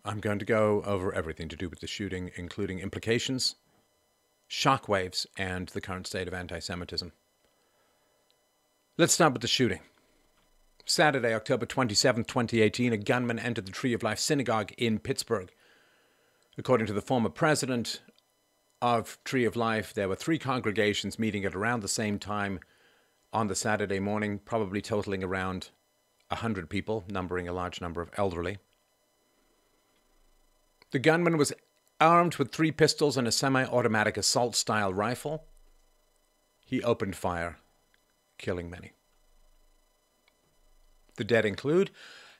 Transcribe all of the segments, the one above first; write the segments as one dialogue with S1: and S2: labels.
S1: I'm going to go over everything to do with the shooting, including implications, shockwaves, and the current state of anti-Semitism. Let's start with the shooting. Saturday, October 27, 2018, a gunman entered the Tree of Life synagogue in Pittsburgh. According to the former president of Tree of Life, there were 3 congregations meeting at around the same time on the Saturday morning, probably totaling around 100 people, numbering a large number of elderly. The gunman was armed with 3 pistols and a semi-automatic assault-style rifle. He opened fire, killing many. The dead include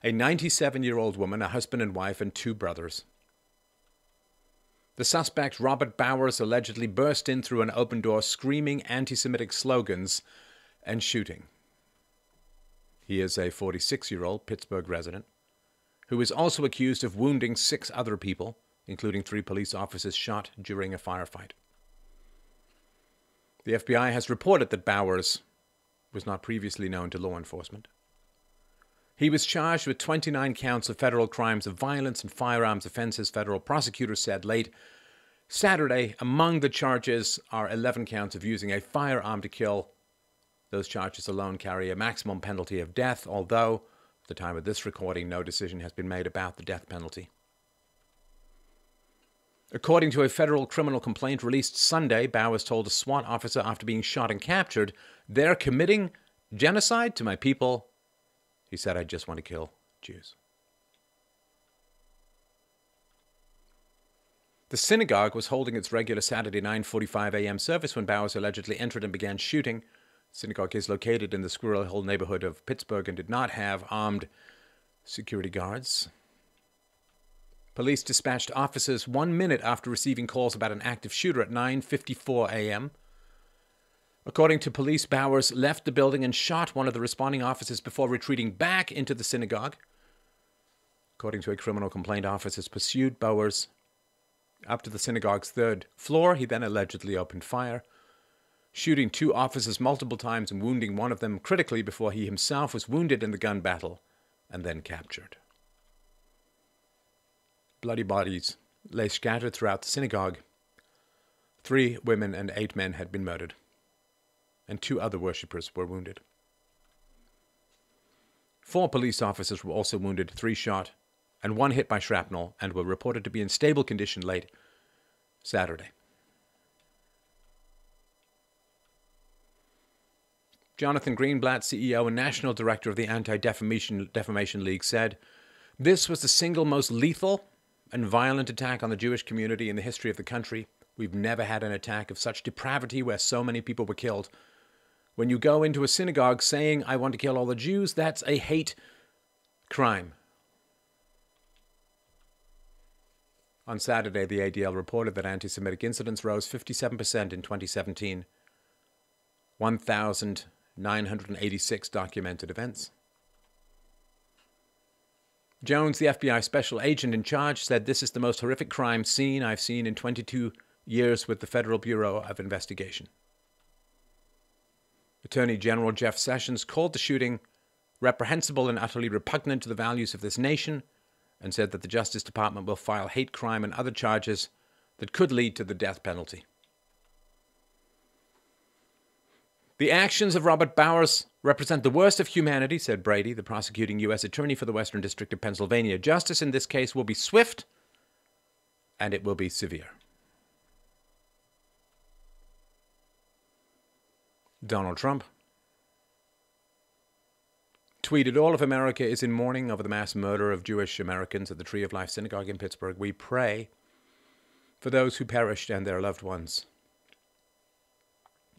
S1: a 97-year-old woman, a husband and wife, and 2 brothers. The suspect, Robert Bowers, allegedly burst in through an open door screaming anti-Semitic slogans and shooting. He is a 46-year-old Pittsburgh resident who is also accused of wounding 6 other people, including 3 police officers shot during a firefight. The FBI has reported that Bowers was not previously known to law enforcement. He was charged with 29 counts of federal crimes of violence and firearms offenses, federal prosecutors said late Saturday. Among the charges are 11 counts of using a firearm to kill. Those charges alone carry a maximum penalty of death, although, at the time of this recording, no decision has been made about the death penalty. According to a federal criminal complaint released Sunday, Bowers told a SWAT officer after being shot and captured, "They're committing genocide to my people." He said, "I just want to kill Jews." The synagogue was holding its regular Saturday 9:45 a.m. service when Bowers allegedly entered and began shooting. The synagogue is located in the Squirrel Hill neighborhood of Pittsburgh and did not have armed security guards. Police dispatched officers 1 minute after receiving calls about an active shooter at 9:54 a.m. According to police, Bowers left the building and shot one of the responding officers before retreating back into the synagogue. According to a criminal complaint, officers pursued Bowers up to the synagogue's 3rd floor. He then allegedly opened fire, shooting 2 officers multiple times and wounding one of them critically before he himself was wounded in the gun battle and then captured. Bloody bodies lay scattered throughout the synagogue. 3 women and 8 men had been murdered, and 2 other worshippers were wounded. 4 police officers were also wounded, 3 shot, and 1 hit by shrapnel, and were reported to be in stable condition late Saturday. Jonathan Greenblatt, CEO and National Director of the Anti-Defamation League, said, "This was the single most lethal and violent attack on the Jewish community in the history of the country. We've never had an attack of such depravity where so many people were killed. When you go into a synagogue saying, 'I want to kill all the Jews,' that's a hate crime." On Saturday, the ADL reported that anti-Semitic incidents rose 57% in 2017, 1,986 documented events. Jones, the FBI special agent in charge, said, "This is the most horrific crime scene I've seen in 22 years with the Federal Bureau of Investigation." Attorney General Jeff Sessions called the shooting reprehensible and utterly repugnant to the values of this nation and said that the Justice Department will file hate crime and other charges that could lead to the death penalty. "The actions of Robert Bowers represent the worst of humanity," said Brady, the prosecuting U.S. attorney for the Western District of Pennsylvania. "Justice in this case will be swift and it will be severe." Donald Trump tweeted, "All of America is in mourning over the mass murder of Jewish Americans at the Tree of Life synagogue in Pittsburgh. We pray for those who perished and their loved ones.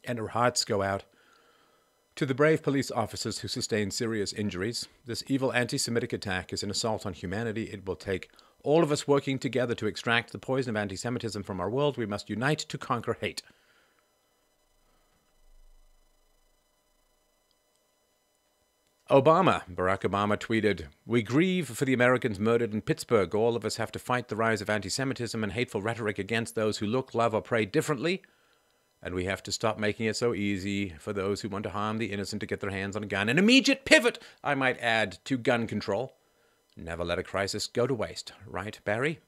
S1: And our hearts go out to the brave police officers who sustained serious injuries. This evil anti-Semitic attack is an assault on humanity. It will take all of us working together to extract the poison of anti-Semitism from our world. We must unite to conquer hate." Barack Obama tweeted, "We grieve for the Americans murdered in Pittsburgh. All of us have to fight the rise of anti-Semitism and hateful rhetoric against those who look, love, or pray differently. And we have to stop making it so easy for those who want to harm the innocent to get their hands on a gun. An immediate pivot, I might add, to gun control. Never let a crisis go to waste, right, Barry?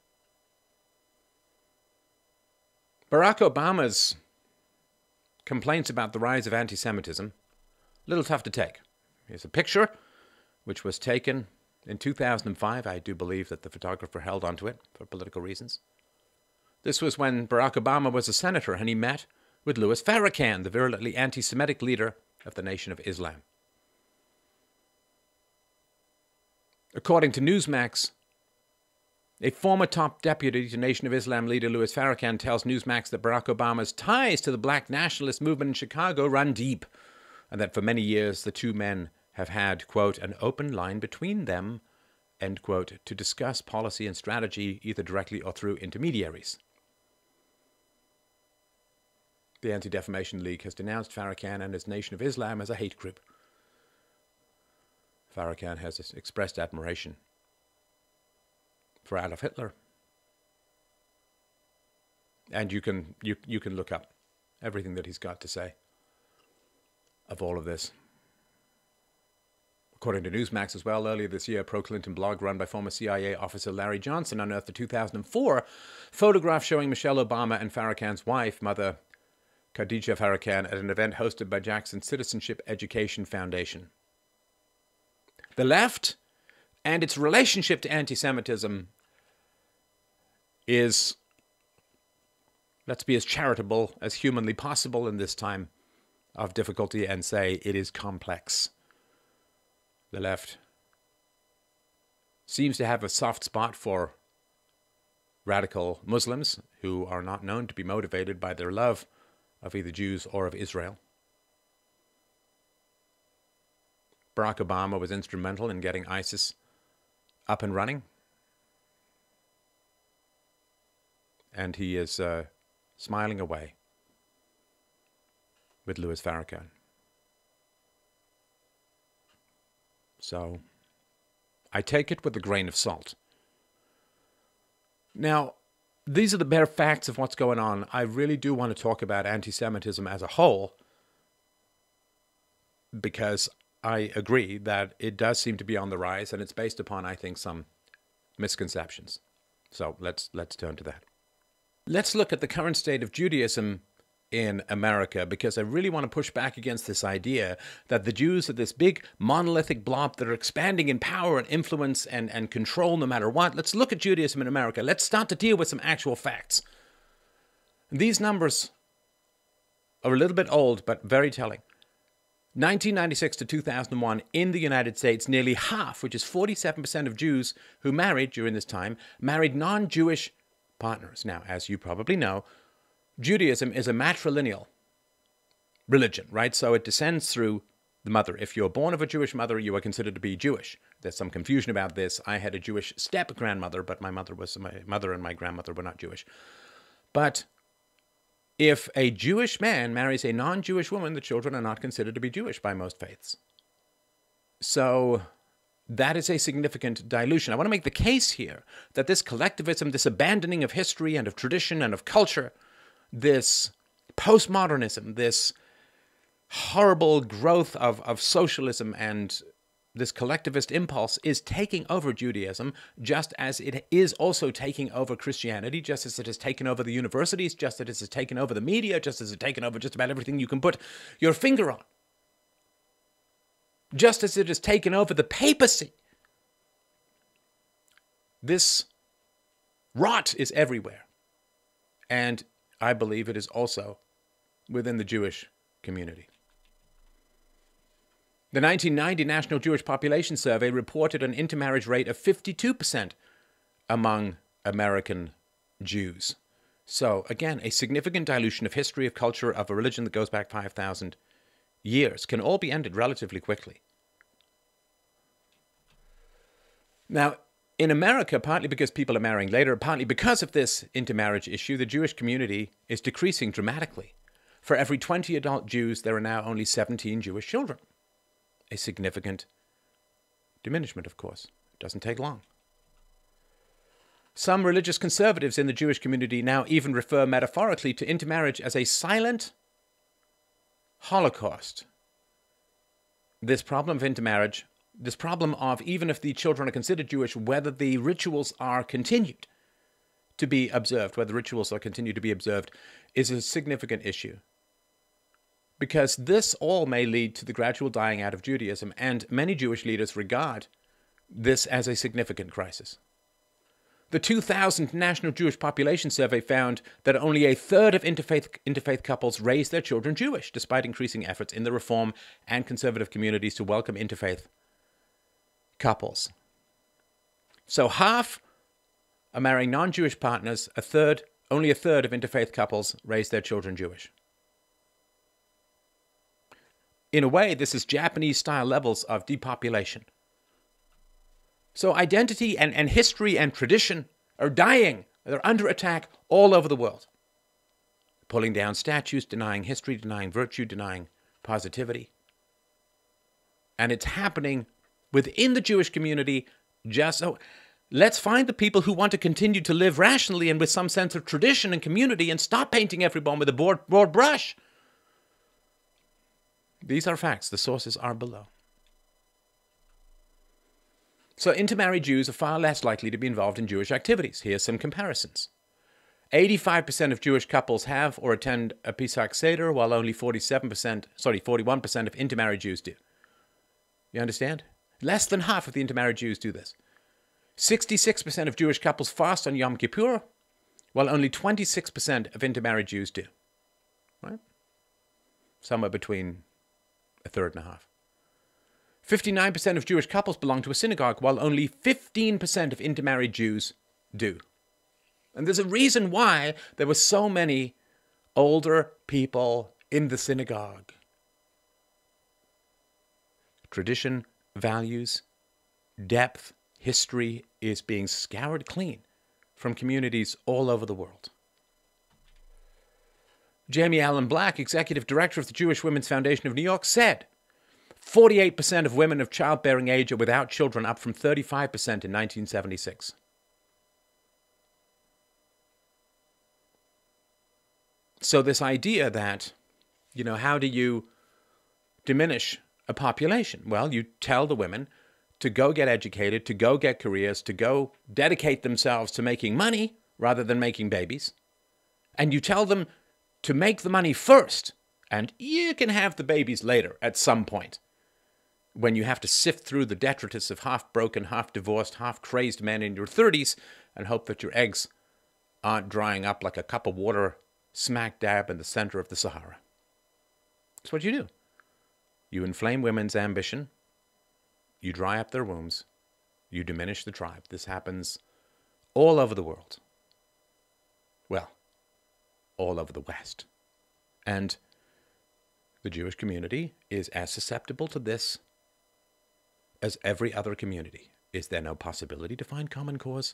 S1: Barack Obama's complaints about the rise of anti-Semitism, a little tough to take. Here's a picture which was taken in 2005. I do believe that the photographer held onto it for political reasons. This was when Barack Obama was a senator and he met with Louis Farrakhan, the virulently anti-Semitic leader of the Nation of Islam. According to Newsmax, a former top deputy to Nation of Islam leader Louis Farrakhan tells Newsmax that Barack Obama's ties to the black nationalist movement in Chicago run deep, and that for many years the two men have had, quote, an open line between them, end quote, to discuss policy and strategy either directly or through intermediaries. The Anti-Defamation League has denounced Farrakhan and his Nation of Islam as a hate group. Farrakhan has expressed admiration for Adolf Hitler. And you can look up everything that he's got to say of all of this. According to Newsmax as well, earlier this year, a pro-Clinton blog run by former CIA officer Larry Johnson unearthed a 2004 photograph showing Michelle Obama and Farrakhan's wife, Mother Khadija Farrakhan, at an event hosted by Jackson's Citizenship Education Foundation. The left and its relationship to anti-Semitism is, let's be as charitable as humanly possible in this time of difficulty and say it is complex. The left seems to have a soft spot for radical Muslims who are not known to be motivated by their love of either Jews or of Israel. Barack Obama was instrumental in getting ISIS up and running. And he is smiling away with Louis Farrakhan. So I take it with a grain of salt. Now, these are the bare facts of what's going on. I really do want to talk about anti-Semitism as a whole, because I agree that it does seem to be on the rise, and it's based upon, I think, some misconceptions. So let's turn to that. Let's look at the current state of Judaism in America, because I really want to push back against this idea that the Jews are this big monolithic blob that are expanding in power and influence and control no matter what. Let's look at Judaism in America. Let's start to deal with some actual facts. These numbers are a little bit old, but very telling. 1996 to 2001, in the United States, nearly half, which is 47% of Jews who married during this time, married non-Jewish partners. Now, as you probably know, Judaism is a matrilineal religion, right? So it descends through the mother. If you're born of a Jewish mother, you are considered to be Jewish. There's some confusion about this. I had a Jewish step-grandmother, but my mother and my grandmother were not Jewish. But if a Jewish man marries a non-Jewish woman, the children are not considered to be Jewish by most faiths. So that is a significant dilution. I want to make the case here that this collectivism, this abandoning of history and of tradition and of culture, this postmodernism, this horrible growth of socialism and this collectivist impulse is taking over Judaism, just as it is also taking over Christianity, just as it has taken over the universities, just as it has taken over the media, just as it has taken over just about everything you can put your finger on. Just as it has taken over the papacy. This rot is everywhere. And I believe it is also within the Jewish community. The 1990 National Jewish Population Survey reported an intermarriage rate of 52% among American Jews. So, again, a significant dilution of history, of culture, of a religion that goes back 5,000 years can all be ended relatively quickly. Now, in America, partly because people are marrying later, partly because of this intermarriage issue, the Jewish community is decreasing dramatically. For every 20 adult Jews, there are now only 17 Jewish children. A significant diminishment, of course. It doesn't take long. Some religious conservatives in the Jewish community now even refer metaphorically to intermarriage as a silent Holocaust. This problem of intermarriage this problem of, even if the children are considered Jewish, whether the rituals are continued to be observed, whether rituals are continued to be observed, is a significant issue. Because this all may lead to the gradual dying out of Judaism, and many Jewish leaders regard this as a significant crisis. The 2000 National Jewish Population Survey found that only a third of interfaith couples raise their children Jewish, despite increasing efforts in the Reform and conservative communities to welcome interfaith couples. So half are marrying non-Jewish partners, only a third of interfaith couples raise their children Jewish. In a way, this is Japanese-style levels of depopulation. So identity and history and tradition are dying. They're under attack all over the world. Pulling down statues, denying history, denying virtue, denying positivity. And it's happening within the Jewish community. Let's find the people who want to continue to live rationally and with some sense of tradition and community, and stop painting everyone with a broad brush. These are facts. The sources are below. So intermarried Jews are far less likely to be involved in Jewish activities. Here's some comparisons. 85% of Jewish couples have or attend a Pesach Seder, while only 41% of intermarried Jews do. You understand? Less than half of the intermarried Jews do this. 66% of Jewish couples fast on Yom Kippur, while only 26% of intermarried Jews do. Right? Somewhere between a third and a half. 59% of Jewish couples belong to a synagogue, while only 15% of intermarried Jews do. And there's a reason why there were so many older people in the synagogue. Tradition, values, depth, history is being scoured clean from communities all over the world. Jamie Allen Black, executive director of the Jewish Women's Foundation of New York, said 48% of women of childbearing age are without children, up from 35% in 1976. So this idea that, how do you diminish a population? Well, you tell the women to go get educated, to go get careers, to go dedicate themselves to making money rather than making babies. And you tell them to make the money first, and you can have the babies later at some point, when you have to sift through the detritus of half-broken, half-divorced, half-crazed men in your 30s and hope that your eggs aren't drying up like a cup of water smack dab in the center of the Sahara. That's what you do. You inflame women's ambition. You dry up their wombs. You diminish the tribe. This happens all over the world. Well, all over the West. And the Jewish community is as susceptible to this as every other community. Is there no possibility to find common cause?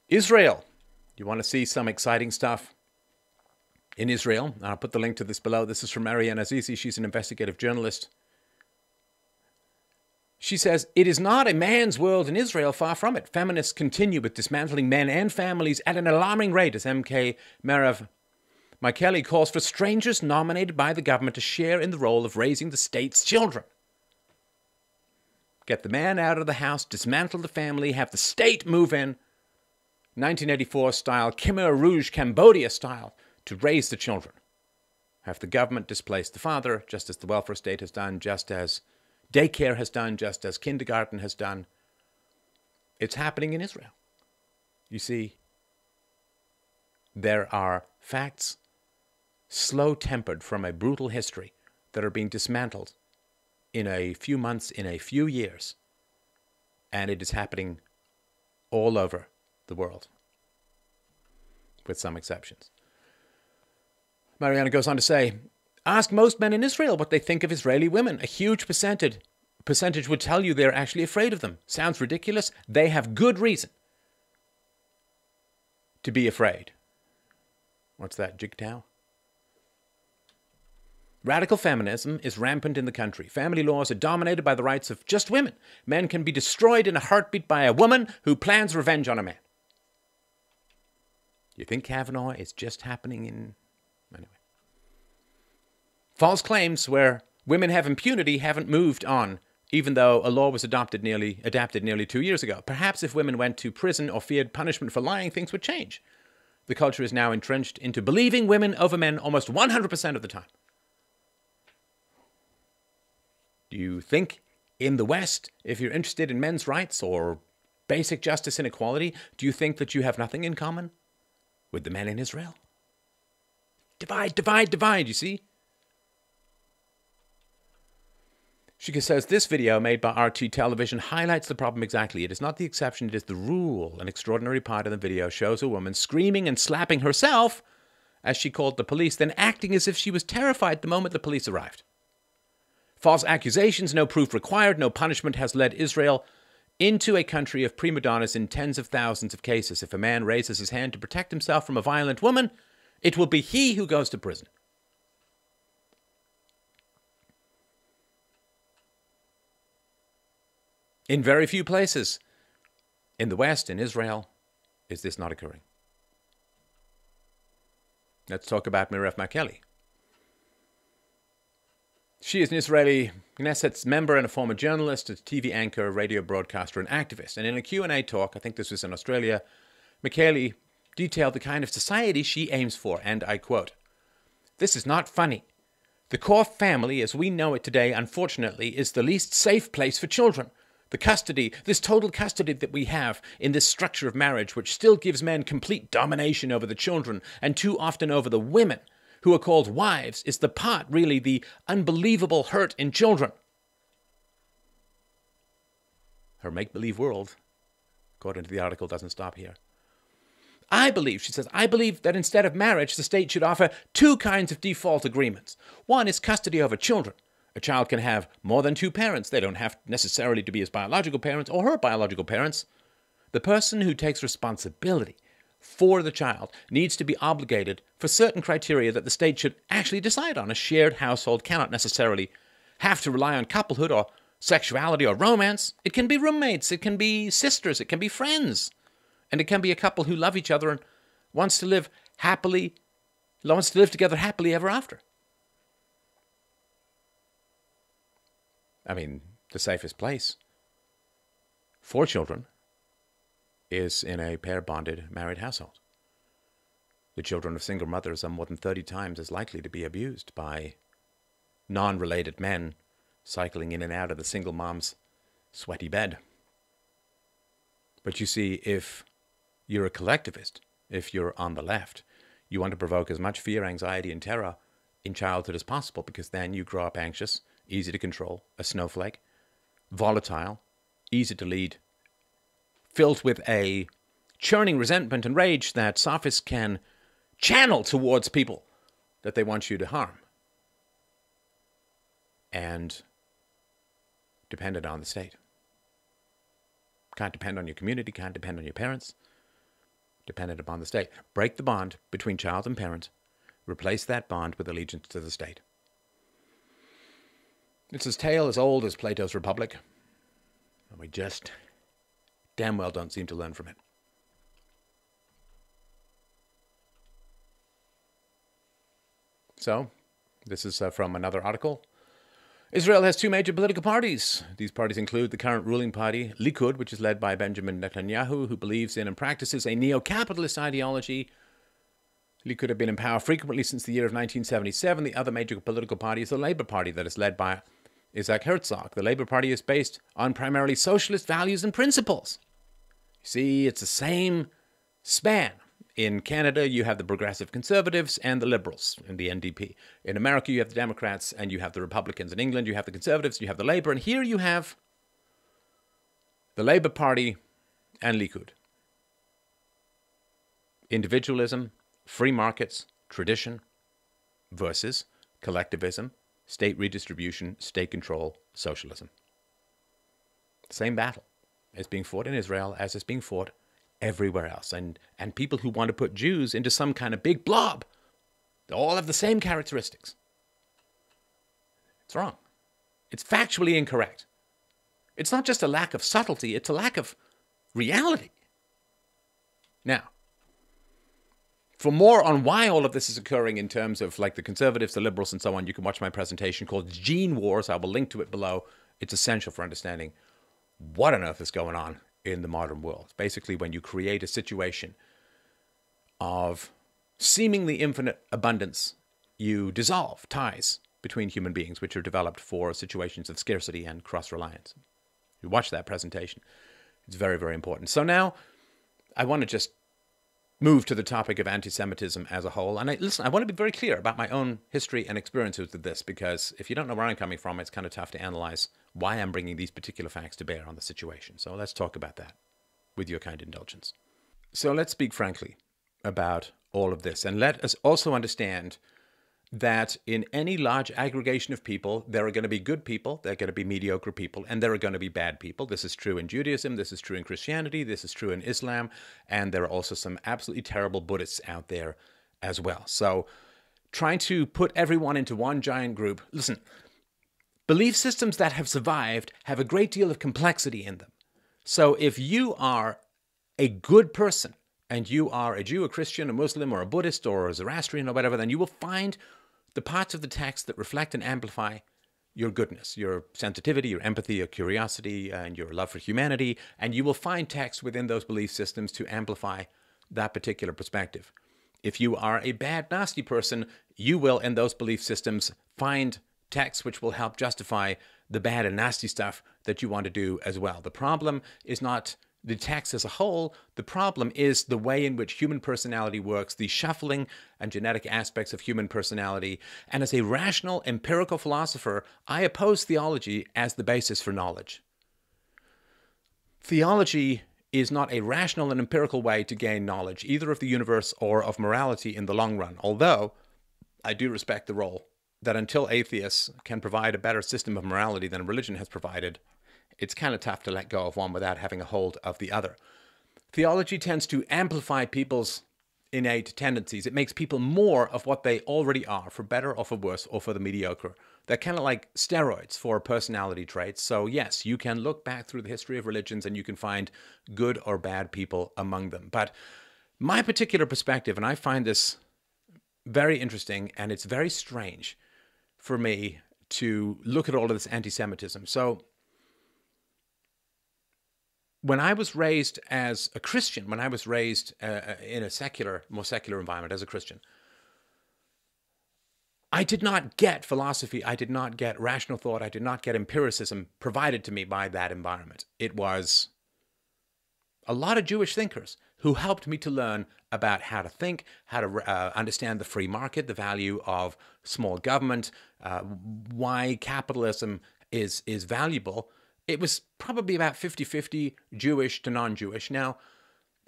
S1: Israel. You want to see some exciting stuff in Israel? I'll put the link to this below. This is from Marianne Azizi. She's an investigative journalist. She says, it is not a man's world in Israel, far from it. Feminists continue with dismantling men and families at an alarming rate, as MK Merav Michaeli calls for strangers nominated by the government to share in the role of raising the state's children. Get the man out of the house, dismantle the family, have the state move in, 1984 style, Khmer Rouge, Cambodia style, to raise the children. Have the government displace the father, just as the welfare state has done, just as daycare has done, just as kindergarten has done. It's happening in Israel. You see, there are facts, slow-tempered from a brutal history, that are being dismantled in a few months, in a few years. And it is happening all over the world, with some exceptions. Mariana goes on to say, ask most men in Israel what they think of Israeli women. A huge percentage would tell you they're actually afraid of them. Sounds ridiculous? They have good reason to be afraid. What's that, jigtaw? Radical feminism is rampant in the country. Family laws are dominated by the rights of just women. Men can be destroyed in a heartbeat by a woman who plans revenge on a man. You think Kavanaugh is just happening in... Anyway. False claims where Women have impunity, haven't moved on, even though a law was adapted nearly 2 years ago. Perhaps if women went to prison or feared punishment for lying, things would change. The culture is now entrenched into believing women over men almost 100% of the time. Do you think in the West, if you're interested in men's rights or basic justice and equality, do you think that you have nothing in common with the men in Israel? Divide, divide, divide, you see? Shika says, this video made by RT Television highlights the problem exactly. It is not the exception, it is the rule. An extraordinary part of the video shows a woman screaming and slapping herself as she called the police, then acting as if she was terrified the moment the police arrived. False accusations, no proof required, no punishment has led Israel into a country of prima donnas in tens of thousands of cases. If a man raises his hand to protect himself from a violent woman, it will be he who goes to prison. In very few places in the West, in Israel, is this not occurring. Let's talk about Mirav Makeli. She is an Israeli Knesset member and a former journalist, a TV anchor, radio broadcaster, and activist. And in a Q&A talk, I think this was in Australia, Makeli detailed the kind of society she aims for, and I quote, "This is not funny. The core family, as we know it today, unfortunately, is the least safe place for children. The custody, this total custody that we have in this structure of marriage, which still gives men complete domination over the children and too often over the women who are called wives, is the part, really, the unbelievable hurt in children." Her make-believe world, according to the article, doesn't stop here. "I believe," she says, "I believe that instead of marriage, the state should offer two kinds of default agreements. One is custody over children. A child can have more than two parents. They don't have necessarily to be his biological parents or her biological parents. The person who takes responsibility for the child needs to be obligated for certain criteria that the state should actually decide on. A shared household cannot necessarily have to rely on couplehood or sexuality or romance. It can be roommates, it can be sisters, it can be friends, and it can be a couple who love each other and wants to live together happily ever after." I mean, the safest place for children is in a pair-bonded married household. The children of single mothers are more than 30 times as likely to be abused by non-related men cycling in and out of the single mom's sweaty bed. But you see, if you're a collectivist, if you're on the left, you want to provoke as much fear, anxiety, and terror in childhood as possible, because then you grow up anxious, easy to control, a snowflake, volatile, easy to lead, filled with a churning resentment and rage that sophists can channel towards people that they want you to harm. And dependent on the state. Can't depend on your community, can't depend on your parents. Dependent upon the state. Break the bond between child and parent. Replace that bond with allegiance to the state. It's a tale as old as Plato's Republic, and we just damn well don't seem to learn from it. So, this is from another article. Israel has two major political parties. These parties include the current ruling party, Likud, which is led by Benjamin Netanyahu, who believes in and practices a neo-capitalist ideology. Likud have been in power frequently since the year of 1977. The other major political party is the Labour Party, that is led by Isaac Herzog. The Labour Party is based on primarily socialist values and principles. You see, it's the same span. In Canada, you have the progressive conservatives and the liberals in the NDP. In America, you have the Democrats and you have the Republicans. In England, you have the conservatives, you have the Labour. And here you have the Labour Party and Likud. Individualism, free markets, tradition versus collectivism, state redistribution, state control, socialism. Same battle is being fought in Israel as is being fought everywhere else. And people who want to put Jews into some kind of big blob, they all have the same characteristics. It's wrong. It's factually incorrect. It's not just a lack of subtlety, it's a lack of reality. Now, For more on why all of this is occurring in terms of like the conservatives, the liberals, and so on, you can watch my presentation called Gene Wars. I will link to it below. It's essential for understanding what on earth is going on in the modern world. Basically, when you create a situation of seemingly infinite abundance, you dissolve ties between human beings, which are developed for situations of scarcity and cross-reliance. You watch that presentation. It's very, very important. So now I want to just move to the topic of anti-Semitism as a whole. And listen, I want to be very clear about my own history and experiences with this, because if you don't know where I'm coming from, it's kind of tough to analyze why I'm bringing these particular facts to bear on the situation. So let's talk about that with your kind indulgence. So let's speak frankly about all of this. And let us also understand that in any large aggregation of people, there are going to be good people, there are going to be mediocre people, and there are going to be bad people. This is true in Judaism, this is true in Christianity, this is true in Islam, and there are also some absolutely terrible Buddhists out there as well. So trying to put everyone into one giant group, listen, belief systems that have survived have a great deal of complexity in them. So if you are a good person, and you are a Jew, a Christian, a Muslim, or a Buddhist, or a Zoroastrian, or whatever, then you will find the parts of the text that reflect and amplify your goodness, your sensitivity, your empathy, your curiosity, and your love for humanity, and you will find texts within those belief systems to amplify that particular perspective. If you are a bad, nasty person, you will, in those belief systems, find texts which will help justify the bad and nasty stuff that you want to do as well. The problem is not the text as a whole. The problem is the way in which human personality works, the shuffling and genetic aspects of human personality. And as a rational, empirical philosopher, I oppose theology as the basis for knowledge. Theology is not a rational and empirical way to gain knowledge, either of the universe or of morality in the long run, although I do respect the role that until atheists can provide a better system of morality than religion has provided, it's kind of tough to let go of one without having a hold of the other. Theology tends to amplify people's innate tendencies. It makes people more of what they already are, for better or for worse, or for the mediocre. They're kind of like steroids for personality traits. So yes, you can look back through the history of religions and you can find good or bad people among them. But my particular perspective, and I find this very interesting, and it's very strange for me to look at all of this anti-Semitism. So when I was raised as a Christian, when I was raised in a secular, more secular environment as a Christian, I did not get philosophy, I did not get rational thought, I did not get empiricism provided to me by that environment. It was a lot of Jewish thinkers who helped me to learn about how to think, how to understand the free market, the value of small government, why capitalism is valuable. It was probably about 50-50 Jewish to non-Jewish. Now,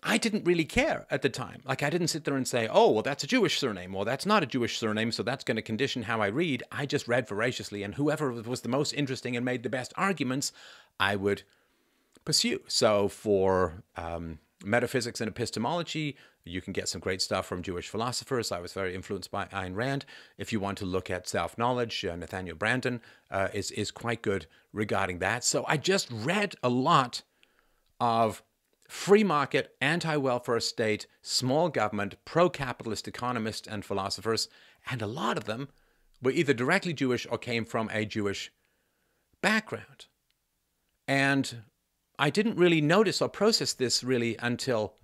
S1: I didn't really care at the time. Like, I didn't sit there and say, oh, well, that's a Jewish surname, or that's not a Jewish surname, so that's going to condition how I read. I just read voraciously, and whoever was the most interesting and made the best arguments, I would pursue. So for metaphysics and epistemology, you can get some great stuff from Jewish philosophers. I was very influenced by Ayn Rand. If you want to look at self-knowledge, Nathaniel Branden is quite good regarding that. So I just read a lot of free market, anti-welfare state, small government, pro-capitalist economists and philosophers, and a lot of them were either directly Jewish or came from a Jewish background. And I didn't really notice or process this really until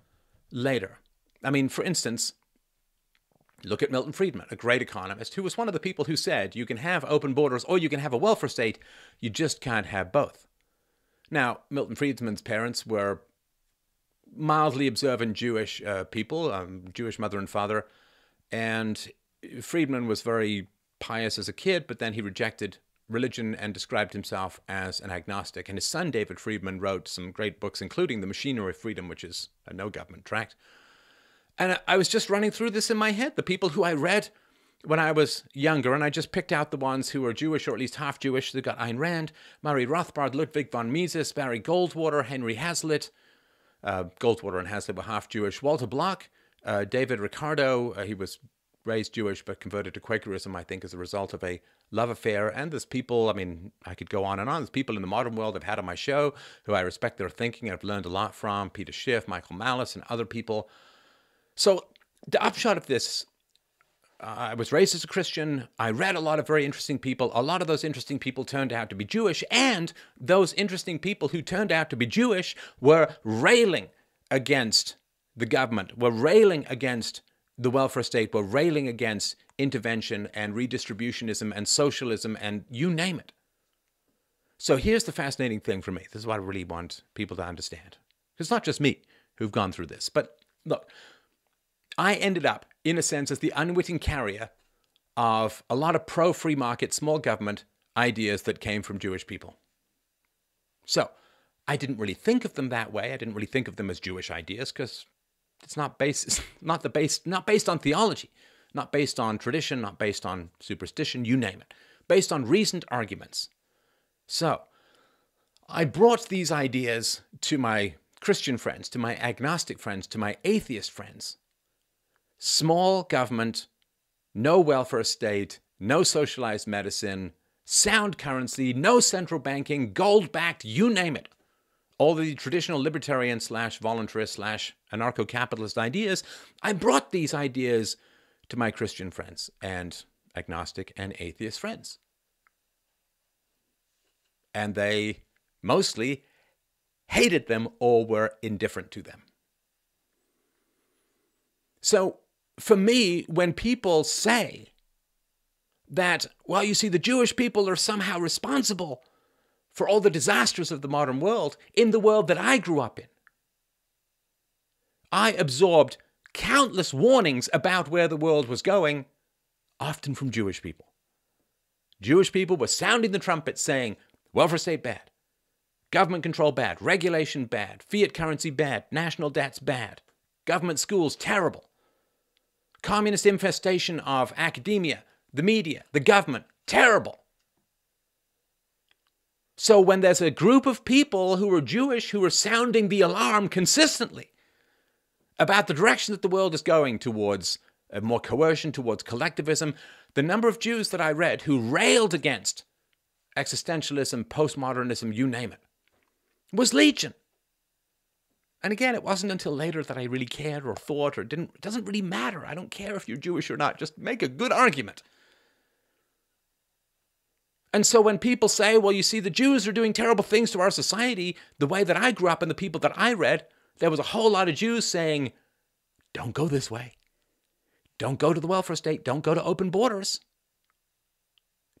S1: later. I mean, for instance, look at Milton Friedman, a great economist, who was one of the people who said you can have open borders or you can have a welfare state, you just can't have both. Now, Milton Friedman's parents were mildly observant Jewish people, Jewish mother and father, and Friedman was very pious as a kid, but then he rejected religion and described himself as an agnostic. And his son, David Friedman, wrote some great books, including The Machinery of Freedom, which is a no-government tract. And I was just running through this in my head, the people who I read when I was younger, and I just picked out the ones who were Jewish or at least half Jewish. They got Ayn Rand, Murray Rothbard, Ludwig von Mises, Barry Goldwater, Henry Hazlitt. Goldwater and Hazlitt were half Jewish. Walter Block, David Ricardo, he was raised Jewish but converted to Quakerism, I think, as a result of a love affair. And there's people, I mean, I could go on and on. There's people in the modern world I've had on my show who I respect their thinking and I've learned a lot from. Peter Schiff, Michael Malice, and other people. So the upshot of this, I was raised as a Christian. I read a lot of very interesting people. A lot of those interesting people turned out to be Jewish. And those interesting people who turned out to be Jewish were railing against the government, were railing against the welfare state, were railing against intervention and redistributionism and socialism and you name it. So here's the fascinating thing for me. This is what I really want people to understand. It's not just me who've gone through this. But look, I ended up, in a sense, as the unwitting carrier of a lot of pro-free market, small government ideas that came from Jewish people. So I didn't really think of them that way. I didn't really think of them as Jewish ideas because it's not based on theology, not based on tradition, not based on superstition, you name it, based on reasoned arguments. So I brought these ideas to my Christian friends, to my agnostic friends, to my atheist friends. Small government, no welfare state, no socialized medicine, sound currency, no central banking, gold-backed, you name it. All the traditional libertarian / voluntarist / anarcho-capitalist ideas, I brought these ideas to my Christian friends and agnostic and atheist friends. And they mostly hated them or were indifferent to them. So for me, when people say that, well, you see, the Jewish people are somehow responsible for all the disasters of the modern world, in the world that I grew up in, I absorbed countless warnings about where the world was going, often from Jewish people. Jewish people were sounding the trumpet saying, welfare state bad, government control bad, regulation bad, fiat currency bad, national debts bad, government schools terrible, communist infestation of academia, the media, the government, terrible. So when there's a group of people who are Jewish who are sounding the alarm consistently about the direction that the world is going towards more coercion, towards collectivism, the number of Jews that I read who railed against existentialism, postmodernism, you name it, was legion. And again, it wasn't until later that I really cared or thought or didn't. It doesn't really matter. I don't care if you're Jewish or not. Just make a good argument. And so when people say, well, you see, the Jews are doing terrible things to our society, the way that I grew up and the people that I read, there was a whole lot of Jews saying, don't go this way. Don't go to the welfare state. Don't go to open borders.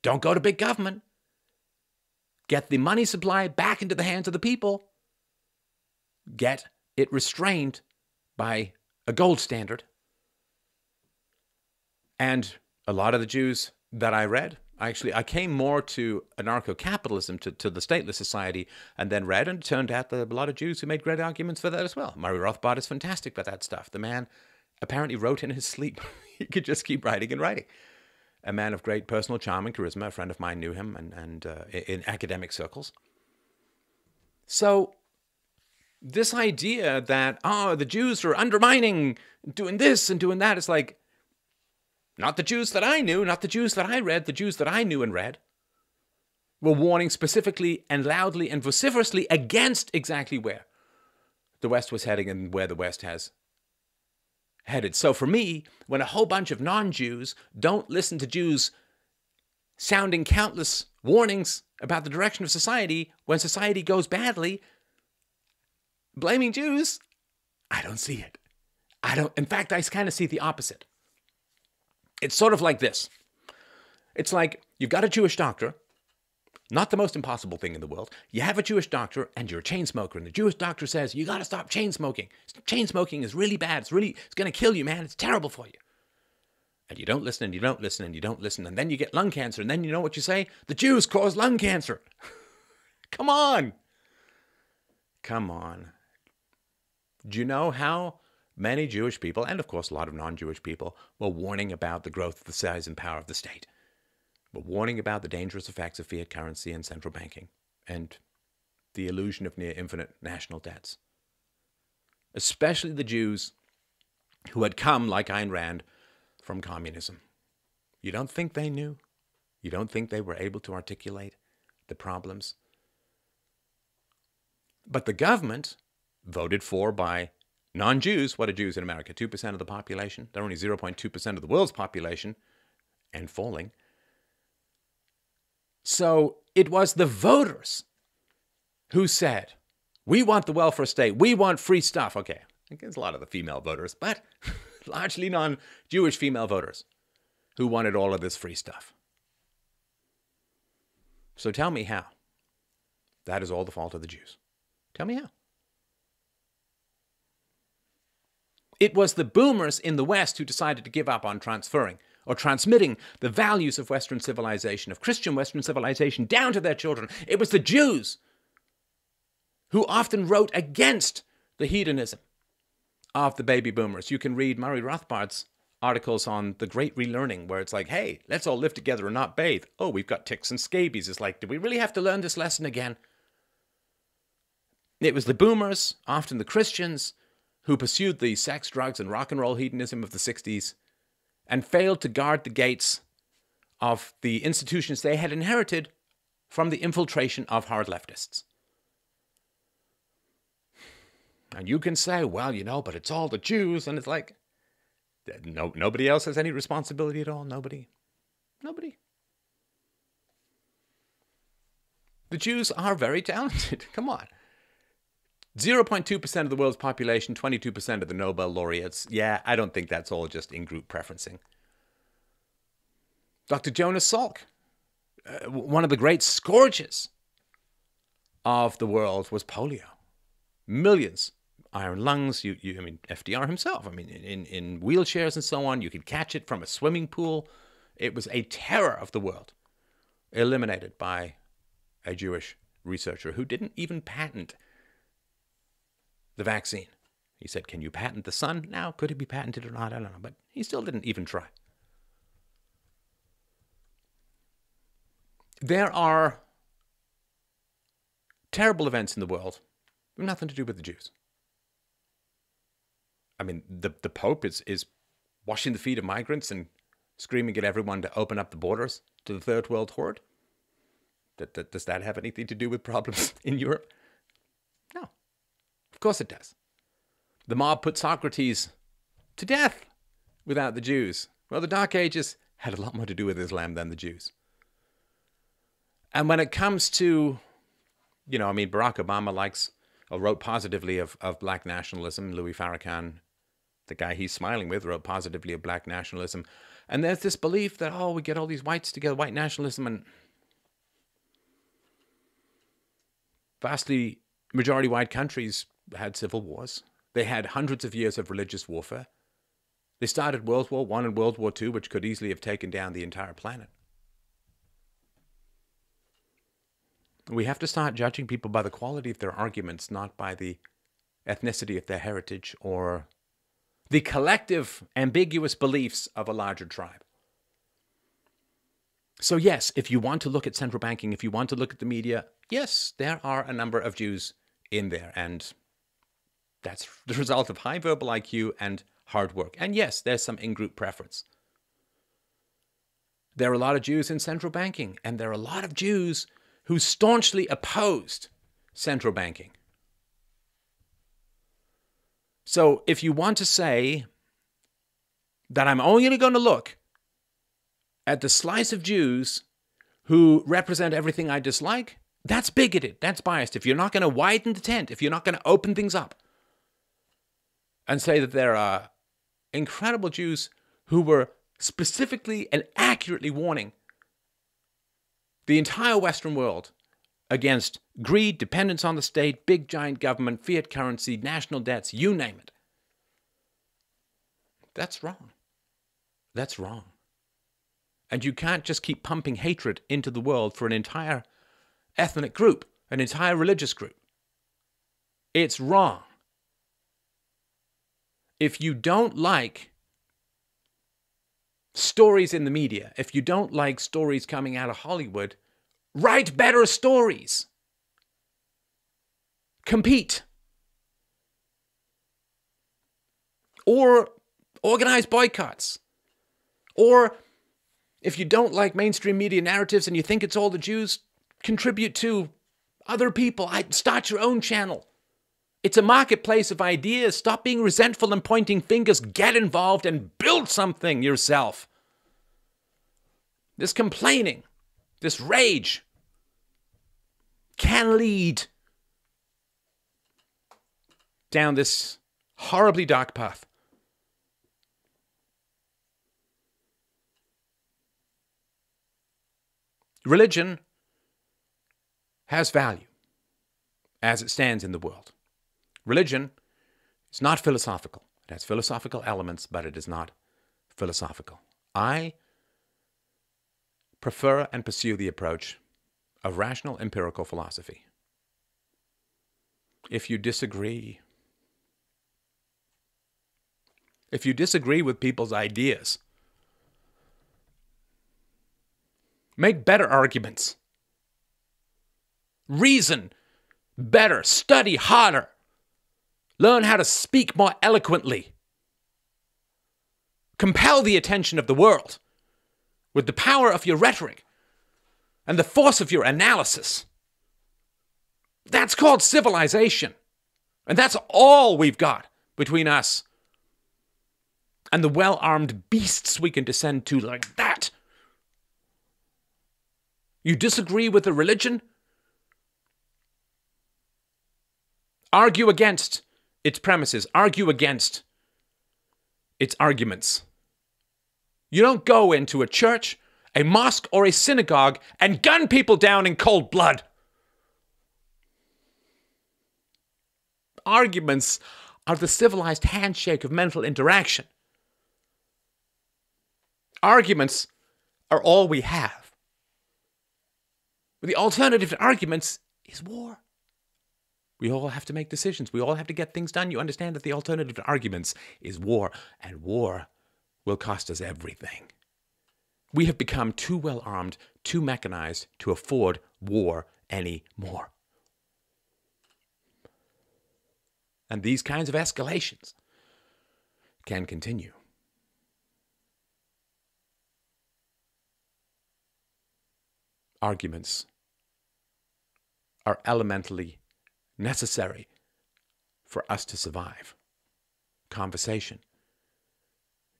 S1: Don't go to big government. Get the money supply back into the hands of the people. Get it restrained by a gold standard. And a lot of the Jews that I read, I came more to anarcho-capitalism, to the stateless society, and then read, and it turned out that a lot of Jews who made great arguments for that as well. Murray Rothbard is fantastic for that stuff. The man apparently wrote in his sleep. He could just keep writing and writing. A man of great personal charm and charisma. A friend of mine knew him and in academic circles. So this idea that, the Jews are undermining, doing this and doing that, it's like, not the Jews that I knew, not the Jews that I read, the Jews that I knew and read were warning specifically and loudly and vociferously against exactly where the West was heading and where the West has headed. So for me, when a whole bunch of non-Jews don't listen to Jews sounding countless warnings about the direction of society, when society goes badly, blaming Jews, I don't see it. In fact, I kind of see the opposite. It's sort of like this. It's like you've got a Jewish doctor, not the most impossible thing in the world. You have a Jewish doctor and you're a chain smoker, and the Jewish doctor says, you got to stop chain smoking. Chain smoking is really bad. It's going to kill you, man. It's terrible for you. And you don't listen and you don't listen and you don't listen. And then you get lung cancer. And then you know what you say? The Jews cause lung cancer. Come on. Come on. Do you know how many Jewish people, and of course a lot of non-Jewish people, were warning about the growth of the size and power of the state? Were warning about the dangerous effects of fiat currency and central banking and the illusion of near infinite national debts. Especially the Jews who had come, like Ayn Rand, from communism. You don't think they knew? You don't think they were able to articulate the problems? But the government, voted for by Non-Jews, what are Jews in America? 2% of the population. They're only 0.2% of the world's population, and falling. So it was the voters who said, we want the welfare state, we want free stuff. Okay, against a lot of the female voters, but largely non-Jewish female voters who wanted all of this free stuff. So tell me how that is all the fault of the Jews. Tell me how. It was the boomers in the West who decided to give up on transferring or transmitting the values of Western civilization, of Christian Western civilization, down to their children. It was the Jews who often wrote against the hedonism of the baby boomers. You can read Murray Rothbard's articles on the Great Relearning, where it's like, hey, let's all live together and not bathe. Oh, we've got ticks and scabies. It's like, do we really have to learn this lesson again? It was the boomers, often the Christians, who pursued the sex, drugs, and rock and roll hedonism of the 60s and failed to guard the gates of the institutions they had inherited from the infiltration of hard leftists. And you can say, well, you know, but it's all the Jews. And it's like, nobody else has any responsibility at all. Nobody. The Jews are very talented. Come on. 0.2% of the world's population, 22% of the Nobel laureates. Yeah, I don't think that's all just in-group preferencing. Dr. Jonas Salk, one of the great scourges of the world was polio. Millions. Iron lungs, I mean, FDR himself, I mean, in wheelchairs and so on, you could catch it from a swimming pool. It was a terror of the world, eliminated by a Jewish researcher who didn't even patent the vaccine. He said, can you patent the sun? Now, could it be patented or not? I don't know, but he still didn't even try. There are terrible events in the world, nothing to do with the Jews. I mean, the Pope is washing the feet of migrants and screaming at everyone to open up the borders to the third world horde. Does that have anything to do with problems in Europe? No. Of course it does. The mob put Socrates to death without the Jews. Well, the Dark Ages had a lot more to do with Islam than the Jews. And when it comes to, I mean, Barack Obama likes or wrote positively of black nationalism. Louis Farrakhan, the guy he's smiling with, wrote positively of black nationalism. And there's this belief that, we get all these whites together, white nationalism, and vastly majority white countries had civil wars. They had hundreds of years of religious warfare. They started World War I and World War II, which could easily have taken down the entire planet. We have to start judging people by the quality of their arguments, not by the ethnicity of their heritage or the collective ambiguous beliefs of a larger tribe. So yes, if you want to look at central banking, if you want to look at the media, yes, there are a number of Jews in there, and that's the result of high verbal IQ and hard work. And yes, there's some in-group preference. There are a lot of Jews in central banking, and there are a lot of Jews who staunchly opposed central banking. So if you want to say that I'm only going to look at the slice of Jews who represent everything I dislike, that's bigoted, that's biased. If you're not going to widen the tent, if you're not going to open things up and say that there are incredible Jews who were specifically and accurately warning the entire Western world against greed, dependence on the state, big giant government, fiat currency, national debts, you name it. That's wrong. That's wrong. And you can't just keep pumping hatred into the world for an entire ethnic group, an entire religious group. It's wrong. If you don't like stories in the media, if you don't like stories coming out of Hollywood, write better stories. Compete. Or organize boycotts. Or if you don't like mainstream media narratives and you think it's all the Jews, contribute to other people. Start your own channel. It's a marketplace of ideas. Stop being resentful and pointing fingers. Get involved and build something yourself. This complaining, this rage can lead down this horribly dark path. Religion has value as it stands in the world. Religion is not philosophical. It has philosophical elements, but it is not philosophical. I prefer and pursue the approach of rational empirical philosophy. If you disagree with people's ideas, make better arguments. Reason better. Study harder. Learn how to speak more eloquently. Compel the attention of the world with the power of your rhetoric and the force of your analysis. That's called civilization. And that's all we've got between us and the well-armed beasts we can descend to like that. You disagree with the religion? Argue against its premises. Argue against its arguments. You don't go into a church, a mosque, or a synagogue and gun people down in cold blood. Arguments are the civilized handshake of mental interaction. Arguments are all we have. But the alternative to arguments is war. We all have to make decisions. We all have to get things done. You understand that the alternative to arguments is war, and war will cost us everything. We have become too well armed, too mechanized to afford war anymore. And these kinds of escalations can continue. Arguments are elementally necessary for us to survive. Conversation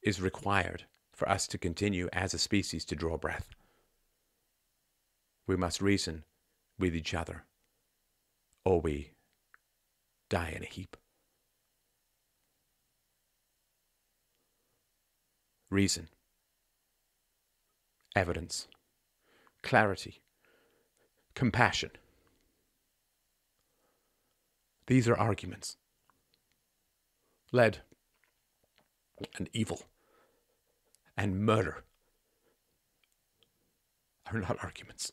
S1: is required for us to continue as a species to draw breath. We must reason with each other, or we die in a heap. Reason, evidence, clarity, compassion. These are arguments. Lead and evil and murder are not arguments.